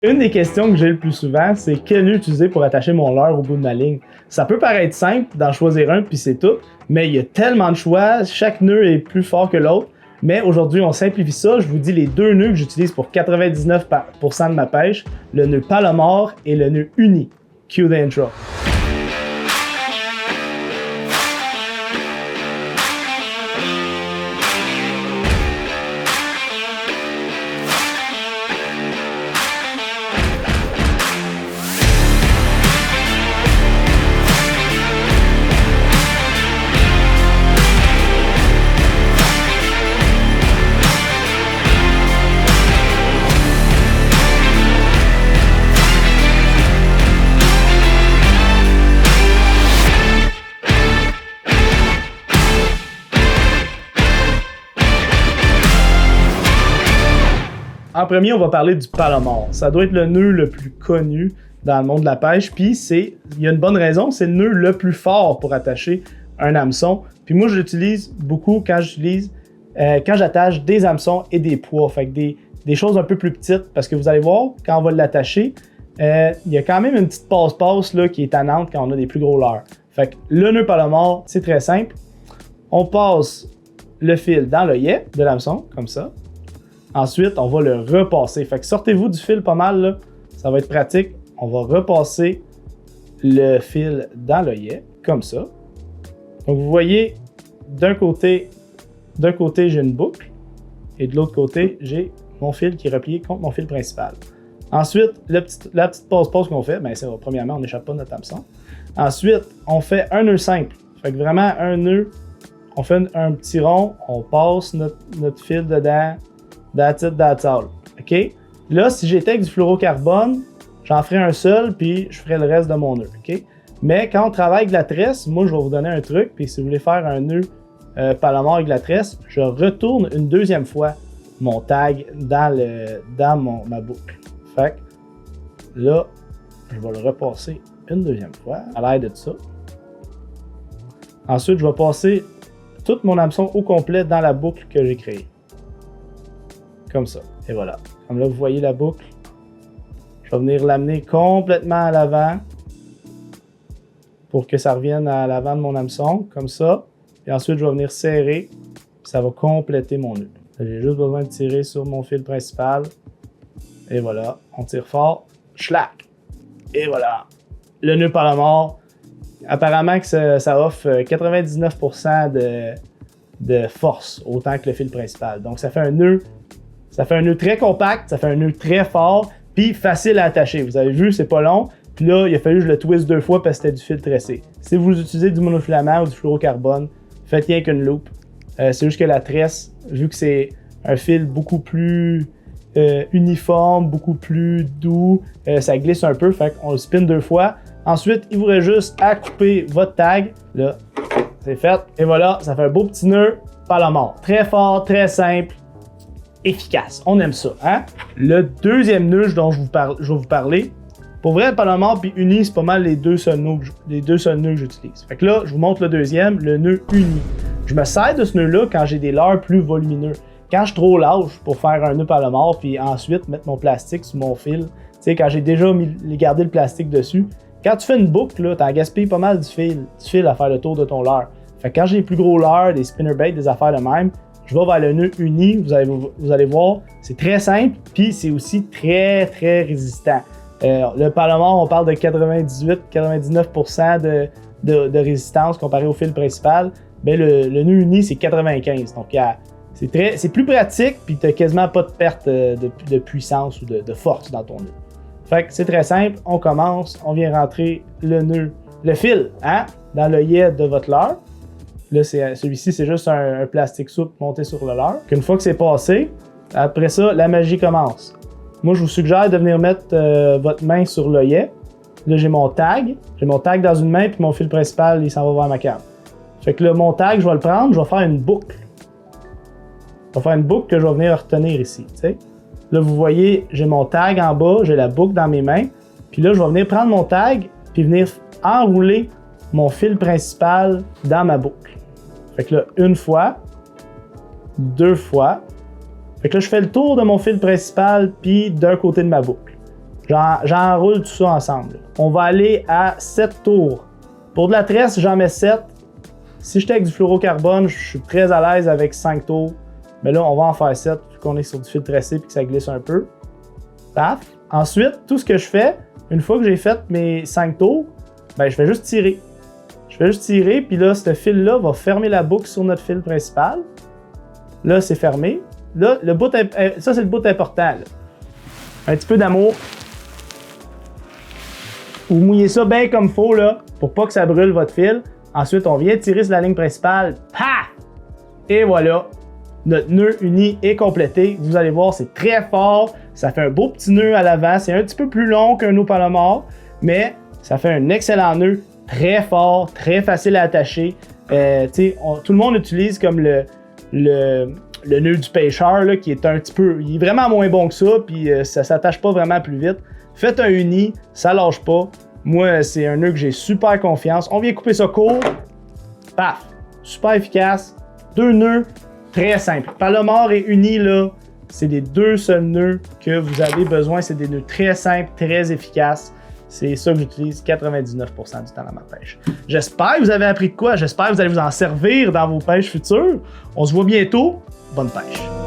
Une des questions que j'ai le plus souvent, c'est quel nœud utiliser pour attacher mon leurre au bout de ma ligne. Ça peut paraître simple d'en choisir un puis c'est tout, mais il y a tellement de choix, chaque nœud est plus fort que l'autre. Mais aujourd'hui, on simplifie ça. Je vous dis les deux nœuds que j'utilise pour 99% de ma pêche, le nœud Palomar et le nœud uni. Cue the intro. En premier, on va parler du Palomar. Ça doit être le nœud le plus connu dans le monde de la pêche. Puis il y a une bonne raison, c'est le nœud le plus fort pour attacher un hameçon. Puis moi, je l'utilise beaucoup quand j'attache des hameçons et des poids. Fait que des choses un peu plus petites. Parce que vous allez voir, quand on va l'attacher, il y a quand même une petite passe-passe là, qui est tannante quand on a des plus gros leurres. Fait que le nœud Palomar, c'est très simple. On passe le fil dans l'œillet de l'hameçon, comme ça. Ensuite, on va le repasser. Fait que sortez-vous du fil pas mal, là. Ça va être pratique. On va repasser le fil dans l'œillet, comme ça. Donc, vous voyez, d'un côté, j'ai une boucle. Et de l'autre côté, j'ai mon fil qui est replié contre mon fil principal. Ensuite, la petite passe-passe qu'on fait, ben, c'est premièrement, on n'échappe pas notre hameçon. Ensuite, on fait un nœud simple. Fait que vraiment, un nœud, on fait un petit rond, on passe notre fil dedans. That's it, that's all. OK? Là, si j'étais avec du fluorocarbone, j'en ferais un seul, puis je ferais le reste de mon nœud. OK? Mais quand on travaille avec de la tresse, moi, je vais vous donner un truc, puis si vous voulez faire un nœud Palomar avec de la tresse, je retourne une deuxième fois mon tag dans ma boucle. Fait que là, je vais le repasser une deuxième fois à l'aide de ça. Ensuite, je vais passer tout mon hameçon au complet dans la boucle que j'ai créée. Comme ça. Et voilà. Comme là, vous voyez la boucle. Je vais venir l'amener complètement à l'avant pour que ça revienne à l'avant de mon hameçon, comme ça. Et ensuite, je vais venir serrer. Ça va compléter mon nœud. J'ai juste besoin de tirer sur mon fil principal. Et voilà. On tire fort. Schlac! Et voilà. Le nœud Palomar. Apparemment que ça offre 99% de force, autant que le fil principal. Donc, ça fait un nœud très compact, ça fait un nœud très fort, puis facile à attacher. Vous avez vu, c'est pas long. Puis là, il a fallu que je le twiste 2 fois parce que c'était du fil tressé. Si vous utilisez du monofilament ou du fluorocarbone, faites rien qu'une loupe. C'est juste que la tresse, vu que c'est un fil beaucoup plus uniforme, beaucoup plus doux, ça glisse un peu, fait qu'on le spin 2 fois. Ensuite, il vous reste juste à couper votre tag. Là, c'est fait. Et voilà, ça fait un beau petit nœud Palomar. Très fort, très simple. Efficace. On aime ça, hein? Le deuxième nœud dont je vais vous parler, pour vrai, le Palomar puis uni, c'est pas mal les deux seuls nœuds que j'utilise. Fait que là, je vous montre le deuxième, le nœud uni. Je me sers de ce nœud-là quand j'ai des leurres plus volumineux. Quand je suis trop lâche pour faire un nœud Palomar puis ensuite mettre mon plastique sur mon fil, tu sais, quand j'ai déjà gardé le plastique dessus, quand tu fais une boucle, là, t'en gaspilles pas mal du fil à faire le tour de ton leurre. Fait que quand j'ai des plus gros leurres, des spinnerbaits, des affaires de même, je vais vers le nœud uni, vous allez voir, c'est très simple, puis c'est aussi très, très résistant. Le Palomar, on parle de 98-99% de résistance comparé au fil principal. Ben, le nœud uni, c'est 95. Donc, c'est plus pratique, puis tu n'as quasiment pas de perte de puissance ou de force dans ton nœud. Fait que c'est très simple, on commence, on vient rentrer le fil, hein, dans l'œillet de votre leurre. Là, celui-ci, c'est juste un plastique souple monté sur le leurre. Une fois que c'est passé, après ça, la magie commence. Moi, je vous suggère de venir mettre votre main sur l'œillet. Là, j'ai mon tag. J'ai mon tag dans une main, puis mon fil principal, il s'en va vers ma canne. Fait que là, mon tag, je vais le prendre, je vais faire une boucle. Je vais faire une boucle que je vais venir retenir ici, tu sais. Là, vous voyez, j'ai mon tag en bas, j'ai la boucle dans mes mains. Puis là, je vais venir prendre mon tag, puis venir enrouler mon fil principal dans ma boucle. Fait que là, une fois, 2 fois. Fait que là, je fais le tour de mon fil principal, puis d'un côté de ma boucle. J'enroule tout ça ensemble. On va aller à 7 tours. Pour de la tresse, j'en mets 7. Si j'étais avec du fluorocarbone, je suis très à l'aise avec 5 tours. Mais là, on va en faire 7, vu qu'on est sur du fil tressé et que ça glisse un peu. Paf! Ensuite, tout ce que je fais, une fois que j'ai fait mes 5 tours, ben, je vais juste tirer. Je vais juste tirer, puis là, ce fil-là va fermer la boucle sur notre fil principal. Là, c'est fermé. Là, ça, c'est le bout important. Là. Un petit peu d'amour. Vous mouillez ça bien comme il faut, là, pour pas que ça brûle votre fil. Ensuite, on vient tirer sur la ligne principale. Pah! Et voilà, notre nœud uni est complété. Vous allez voir, c'est très fort. Ça fait un beau petit nœud à l'avant. C'est un petit peu plus long qu'un nœud Palomar, mais ça fait un excellent nœud. Très fort, très facile à attacher. Tout le monde utilise comme le nœud du pêcheur, là, qui est un petit peu... Il est vraiment moins bon que ça, puis ça s'attache pas vraiment plus vite. Faites un uni, ça lâche pas. Moi, c'est un nœud que j'ai super confiance. On vient couper ça court. Paf! Super efficace. 2 nœuds, très simples. Palomar et uni, là, c'est les 2 seuls nœuds que vous avez besoin. C'est des nœuds très simples, très efficaces. C'est ça que j'utilise 99% du temps dans ma pêche. J'espère que vous avez appris de quoi. J'espère que vous allez vous en servir dans vos pêches futures. On se voit bientôt. Bonne pêche!